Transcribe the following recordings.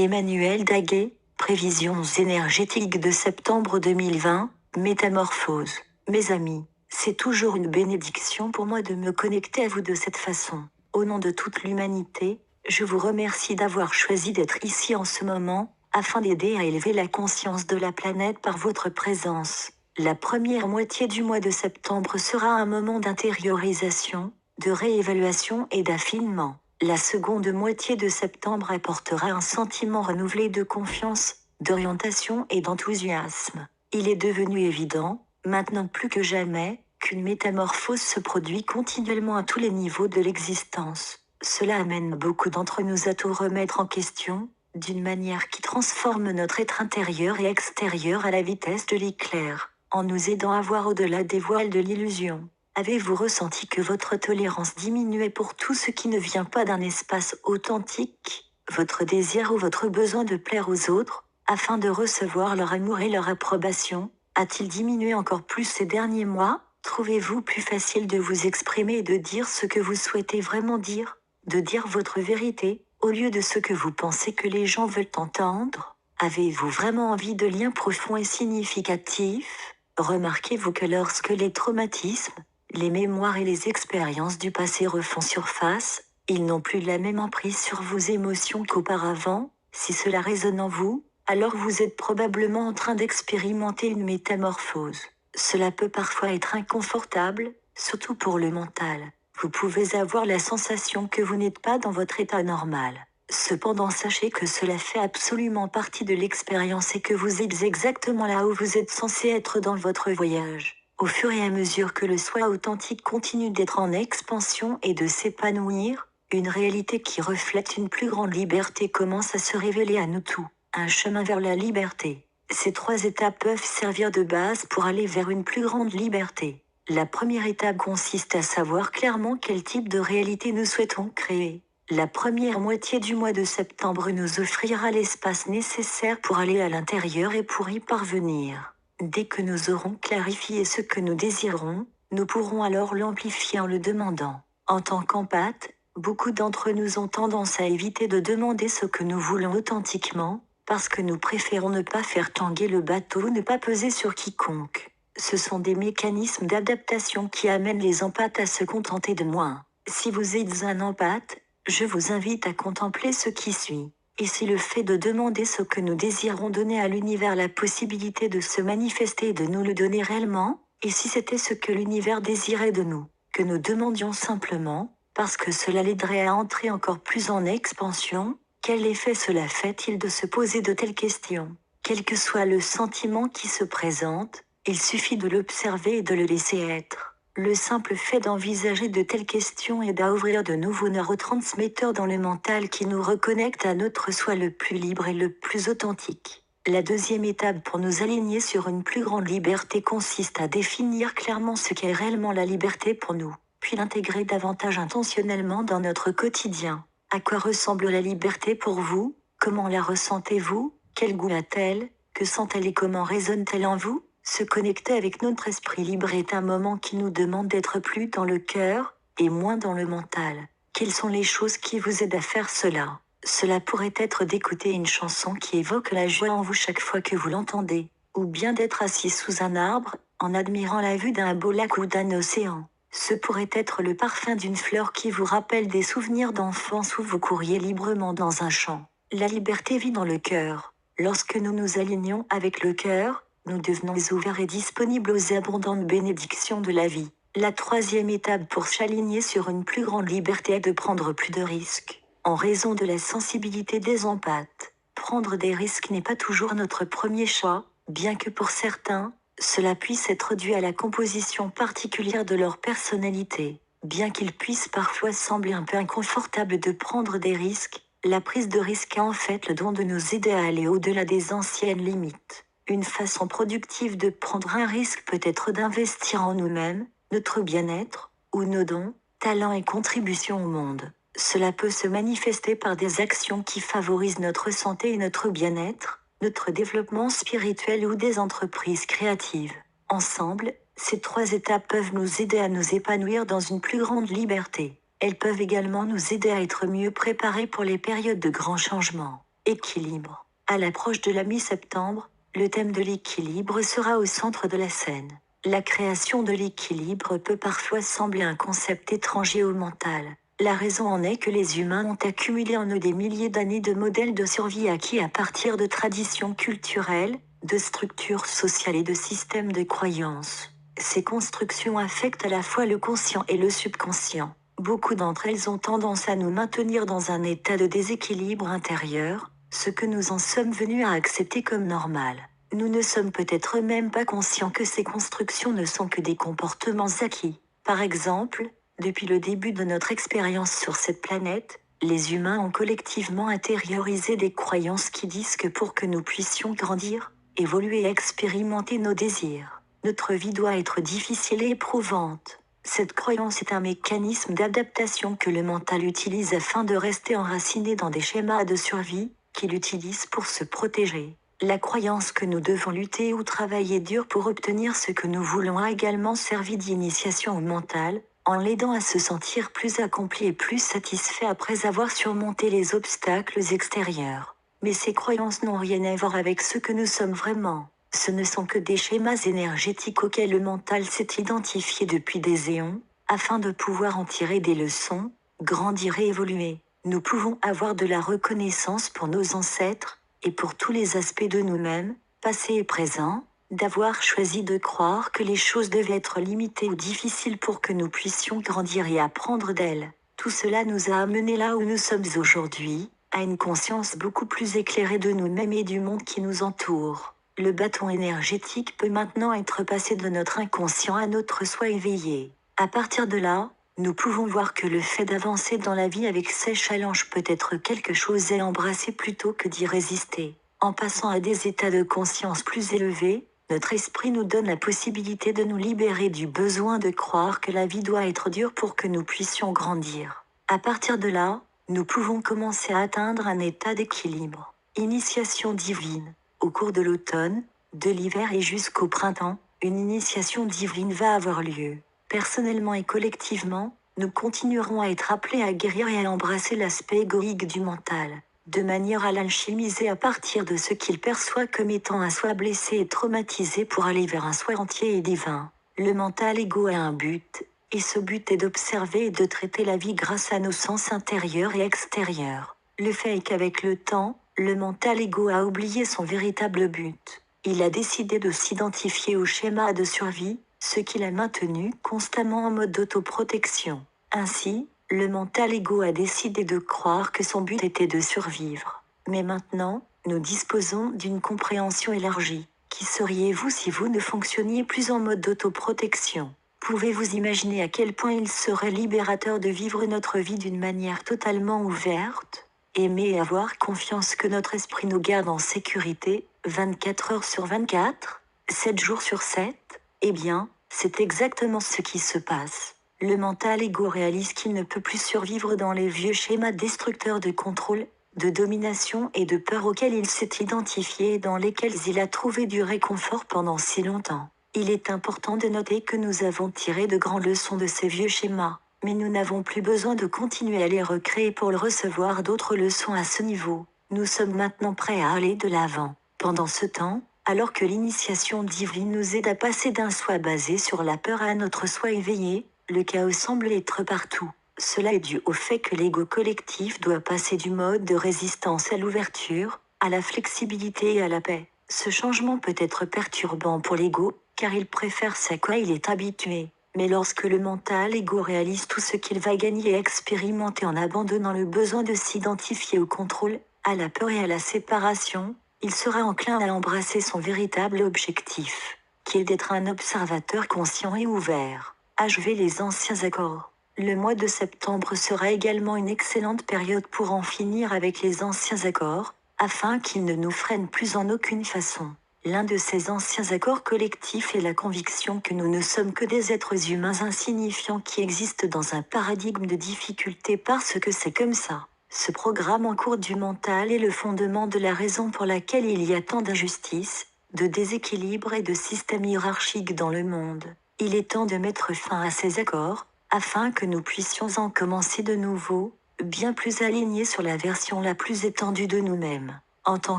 Emmanuel Daguet, prévisions énergétiques de septembre 2020, métamorphose. Mes amis, c'est toujours une bénédiction pour moi de me connecter à vous de cette façon. Au nom de toute l'humanité, je vous remercie d'avoir choisi d'être ici en ce moment, afin d'aider à élever la conscience de la planète par votre présence. La première moitié du mois de septembre sera un moment d'intériorisation, de réévaluation et d'affinement. La seconde moitié de septembre apportera un sentiment renouvelé de confiance, d'orientation et d'enthousiasme. Il est devenu évident, maintenant plus que jamais, qu'une métamorphose se produit continuellement à tous les niveaux de l'existence. Cela amène beaucoup d'entre nous à tout remettre en question, d'une manière qui transforme notre être intérieur et extérieur à la vitesse de l'éclair, en nous aidant à voir au-delà des voiles de l'illusion. Avez-vous ressenti que votre tolérance diminuait pour tout ce qui ne vient pas d'un espace authentique, votre désir ou votre besoin de plaire aux autres, afin de recevoir leur amour et leur approbation, a-t-il diminué encore plus ces derniers mois? Trouvez-vous plus facile de vous exprimer et de dire ce que vous souhaitez vraiment dire, de dire votre vérité, au lieu de ce que vous pensez que les gens veulent entendre? Avez-vous vraiment envie de liens profonds et significatifs? Remarquez-vous que lorsque les traumatismes, les mémoires et les expériences du passé refont surface, ils n'ont plus la même emprise sur vos émotions qu'auparavant? Si cela résonne en vous, alors vous êtes probablement en train d'expérimenter une métamorphose. Cela peut parfois être inconfortable, surtout pour le mental. Vous pouvez avoir la sensation que vous n'êtes pas dans votre état normal. Cependant, sachez que cela fait absolument partie de l'expérience et que vous êtes exactement là où vous êtes censé être dans votre voyage. Au fur et à mesure que le soi authentique continue d'être en expansion et de s'épanouir, une réalité qui reflète une plus grande liberté commence à se révéler à nous tous. Un chemin vers la liberté. Ces 3 étapes peuvent servir de base pour aller vers une plus grande liberté. La première étape consiste à savoir clairement quel type de réalité nous souhaitons créer. La première moitié du mois de septembre nous offrira l'espace nécessaire pour aller à l'intérieur et pour y parvenir. Dès que nous aurons clarifié ce que nous désirons, nous pourrons alors l'amplifier en le demandant. En tant qu'empathes, beaucoup d'entre nous ont tendance à éviter de demander ce que nous voulons authentiquement, parce que nous préférons ne pas faire tanguer le bateau, ne pas peser sur quiconque. Ce sont des mécanismes d'adaptation qui amènent les empathes à se contenter de moins. Si vous êtes un empathe, je vous invite à contempler ce qui suit. Et si le fait de demander ce que nous désirons donner à l'univers la possibilité de se manifester et de nous le donner réellement, et si c'était ce que l'univers désirait de nous, que nous demandions simplement, parce que cela l'aiderait à entrer encore plus en expansion, quel effet cela fait-il de se poser de telles questions? Quel que soit le sentiment qui se présente, il suffit de l'observer et de le laisser être. Le simple fait d'envisager de telles questions aide à ouvrir de nouveaux neurotransmetteurs dans le mental qui nous reconnectent à notre soi le plus libre et le plus authentique. La deuxième étape pour nous aligner sur une plus grande liberté consiste à définir clairement ce qu'est réellement la liberté pour nous, puis l'intégrer davantage intentionnellement dans notre quotidien. À quoi ressemble la liberté pour vous? Comment la ressentez-vous? Quel goût a-t-elle? Que sent-elle et comment résonne-t-elle en vous? Se connecter avec notre esprit libre est un moment qui nous demande d'être plus dans le cœur, et moins dans le mental. Quelles sont les choses qui vous aident à faire cela? Cela pourrait être d'écouter une chanson qui évoque la joie en vous chaque fois que vous l'entendez, ou bien d'être assis sous un arbre, en admirant la vue d'un beau lac ou d'un océan. Ce pourrait être le parfum d'une fleur qui vous rappelle des souvenirs d'enfance où vous couriez librement dans un champ. La liberté vit dans le cœur. Lorsque nous nous alignons avec le cœur, nous devenons ouverts et disponibles aux abondantes bénédictions de la vie. La troisième étape pour s'aligner sur une plus grande liberté est de prendre plus de risques. En raison de la sensibilité des empathes, prendre des risques n'est pas toujours notre premier choix, bien que pour certains, cela puisse être dû à la composition particulière de leur personnalité. Bien qu'il puisse parfois sembler un peu inconfortable de prendre des risques, la prise de risque a en fait le don de nous aider à aller au-delà des anciennes limites. Une façon productive de prendre un risque peut être d'investir en nous-mêmes, notre bien-être, ou nos dons, talents et contributions au monde. Cela peut se manifester par des actions qui favorisent notre santé et notre bien-être, notre développement spirituel ou des entreprises créatives. Ensemble, ces 3 étapes peuvent nous aider à nous épanouir dans une plus grande liberté. Elles peuvent également nous aider à être mieux préparés pour les périodes de grands changements. Équilibre. À l'approche de la mi-septembre, le thème de l'équilibre sera au centre de la scène. La création de l'équilibre peut parfois sembler un concept étranger au mental. La raison en est que les humains ont accumulé en eux des milliers d'années de modèles de survie acquis à partir de traditions culturelles, de structures sociales et de systèmes de croyances. Ces constructions affectent à la fois le conscient et le subconscient. Beaucoup d'entre elles ont tendance à nous maintenir dans un état de déséquilibre intérieur, ce que nous en sommes venus à accepter comme normal. Nous ne sommes peut-être même pas conscients que ces constructions ne sont que des comportements acquis. Par exemple, depuis le début de notre expérience sur cette planète, les humains ont collectivement intériorisé des croyances qui disent que pour que nous puissions grandir, évoluer et expérimenter nos désirs, notre vie doit être difficile et éprouvante. Cette croyance est un mécanisme d'adaptation que le mental utilise afin de rester enraciné dans des schémas de survie, qu'il utilise pour se protéger. La croyance que nous devons lutter ou travailler dur pour obtenir ce que nous voulons a également servi d'initiation au mental, en l'aidant à se sentir plus accompli et plus satisfait après avoir surmonté les obstacles extérieurs. Mais ces croyances n'ont rien à voir avec ce que nous sommes vraiment. Ce ne sont que des schémas énergétiques auxquels le mental s'est identifié depuis des éons, afin de pouvoir en tirer des leçons, grandir et évoluer. Nous pouvons avoir de la reconnaissance pour nos ancêtres, et pour tous les aspects de nous-mêmes, passé et présent, d'avoir choisi de croire que les choses devaient être limitées ou difficiles pour que nous puissions grandir et apprendre d'elles. Tout cela nous a amenés là où nous sommes aujourd'hui, à une conscience beaucoup plus éclairée de nous-mêmes et du monde qui nous entoure. Le bâton énergétique peut maintenant être passé de notre inconscient à notre soi éveillé. À partir de là, nous pouvons voir que le fait d'avancer dans la vie avec ces challenges peut être quelque chose à embrasser plutôt que d'y résister. En passant à des états de conscience plus élevés, notre esprit nous donne la possibilité de nous libérer du besoin de croire que la vie doit être dure pour que nous puissions grandir. À partir de là, nous pouvons commencer à atteindre un état d'équilibre. Initiation divine. Au cours de l'automne, de l'hiver et jusqu'au printemps, une initiation divine va avoir lieu. Personnellement et collectivement, nous continuerons à être appelés à guérir et à embrasser l'aspect égoïque du mental, de manière à l'alchimiser à partir de ce qu'il perçoit comme étant un soi blessé et traumatisé pour aller vers un soi entier et divin. Le mental égo a un but, et ce but est d'observer et de traiter la vie grâce à nos sens intérieurs et extérieurs. Le fait est qu'avec le temps, le mental égo a oublié son véritable but. Il a décidé de s'identifier au schéma de survie, ce qui l'a maintenu constamment en mode d'autoprotection. Ainsi, le mental égo a décidé de croire que son but était de survivre. Mais maintenant, nous disposons d'une compréhension élargie. Qui seriez-vous si vous ne fonctionniez plus en mode d'autoprotection ? Pouvez-vous imaginer à quel point il serait libérateur de vivre notre vie d'une manière totalement ouverte ? Aimer et avoir confiance que notre esprit nous garde en sécurité, 24 heures sur 24, 7 jours sur 7, eh bien, c'est exactement ce qui se passe. Le mental égo réalise qu'il ne peut plus survivre dans les vieux schémas destructeurs de contrôle, de domination et de peur auxquels il s'est identifié et dans lesquels il a trouvé du réconfort pendant si longtemps. Il est important de noter que nous avons tiré de grandes leçons de ces vieux schémas, mais nous n'avons plus besoin de continuer à les recréer pour recevoir d'autres leçons à ce niveau. Nous sommes maintenant prêts à aller de l'avant. Pendant ce temps, alors que l'initiation divine nous aide à passer d'un soi basé sur la peur à notre soi éveillé, le chaos semble être partout. Cela est dû au fait que l'ego collectif doit passer du mode de résistance à l'ouverture, à la flexibilité et à la paix. Ce changement peut être perturbant pour l'ego, car il préfère ce à quoi il est habitué. Mais lorsque le mental égo réalise tout ce qu'il va gagner et expérimenter en abandonnant le besoin de s'identifier au contrôle, à la peur et à la séparation, il sera enclin à embrasser son véritable objectif, qui est d'être un observateur conscient et ouvert. Achever les anciens accords. Le mois de septembre sera également une excellente période pour en finir avec les anciens accords, afin qu'ils ne nous freinent plus en aucune façon. L'un de ces anciens accords collectifs est la conviction que nous ne sommes que des êtres humains insignifiants qui existent dans un paradigme de difficulté parce que c'est comme ça. Ce programme en cours du mental est le fondement de la raison pour laquelle il y a tant d'injustice, de déséquilibre et de systèmes hiérarchiques dans le monde. Il est temps de mettre fin à ces accords, afin que nous puissions en commencer de nouveaux, bien plus alignés sur la version la plus étendue de nous-mêmes. En tant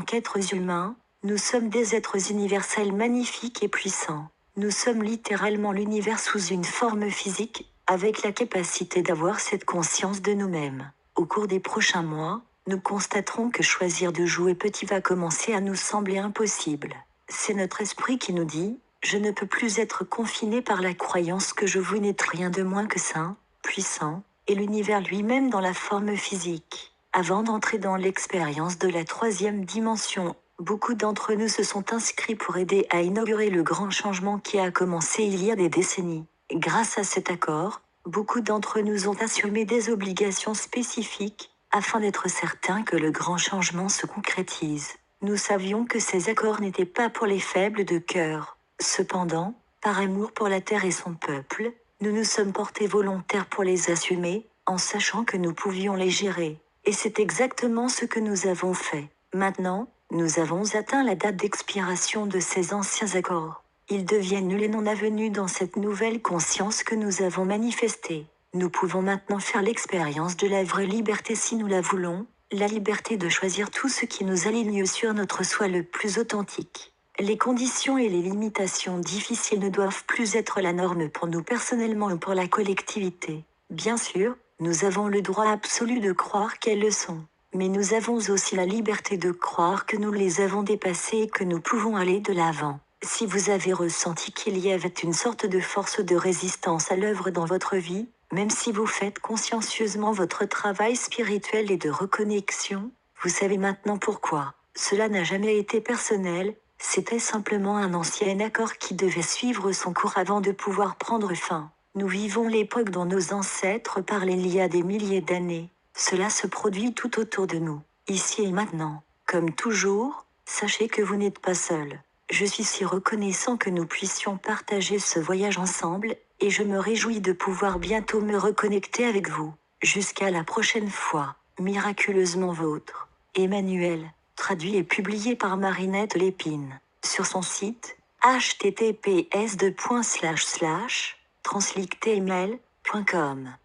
qu'êtres humains, nous sommes des êtres universels magnifiques et puissants. Nous sommes littéralement l'univers sous une forme physique, avec la capacité d'avoir cette conscience de nous-mêmes. Au cours des prochains mois, nous constaterons que choisir de jouer petit va commencer à nous sembler impossible. C'est notre esprit qui nous dit « Je ne peux plus être confiné par la croyance que je vous n'êtes rien de moins que saint, puissant, et l'univers lui-même dans la forme physique. » Avant d'entrer dans l'expérience de la troisième dimension, beaucoup d'entre nous se sont inscrits pour aider à inaugurer le grand changement qui a commencé il y a des décennies. Grâce à cet accord, beaucoup d'entre nous ont assumé des obligations spécifiques, afin d'être certains que le grand changement se concrétise. Nous savions que ces accords n'étaient pas pour les faibles de cœur. Cependant, par amour pour la terre et son peuple, nous nous sommes portés volontaires pour les assumer, en sachant que nous pouvions les gérer. Et c'est exactement ce que nous avons fait. Maintenant, nous avons atteint la date d'expiration de ces anciens accords. Ils deviennent nuls et non avenus dans cette nouvelle conscience que nous avons manifestée. Nous pouvons maintenant faire l'expérience de la vraie liberté si nous la voulons, la liberté de choisir tout ce qui nous aligne sur notre soi le plus authentique. Les conditions et les limitations difficiles ne doivent plus être la norme pour nous personnellement ou pour la collectivité. Bien sûr, nous avons le droit absolu de croire qu'elles le sont. Mais nous avons aussi la liberté de croire que nous les avons dépassées et que nous pouvons aller de l'avant. Si vous avez ressenti qu'il y avait une sorte de force de résistance à l'œuvre dans votre vie, même si vous faites consciencieusement votre travail spirituel et de reconnexion, vous savez maintenant pourquoi. Cela n'a jamais été personnel, c'était simplement un ancien accord qui devait suivre son cours avant de pouvoir prendre fin. Nous vivons l'époque dont nos ancêtres parlaient il y a des milliers d'années. Cela se produit tout autour de nous, ici et maintenant. Comme toujours, sachez que vous n'êtes pas seul. Je suis si reconnaissant que nous puissions partager ce voyage ensemble, et je me réjouis de pouvoir bientôt me reconnecter avec vous. Jusqu'à la prochaine fois, miraculeusement vôtre. Emmanuel, traduit et publié par Marinette Lépine. Sur son site, https://translictemail.com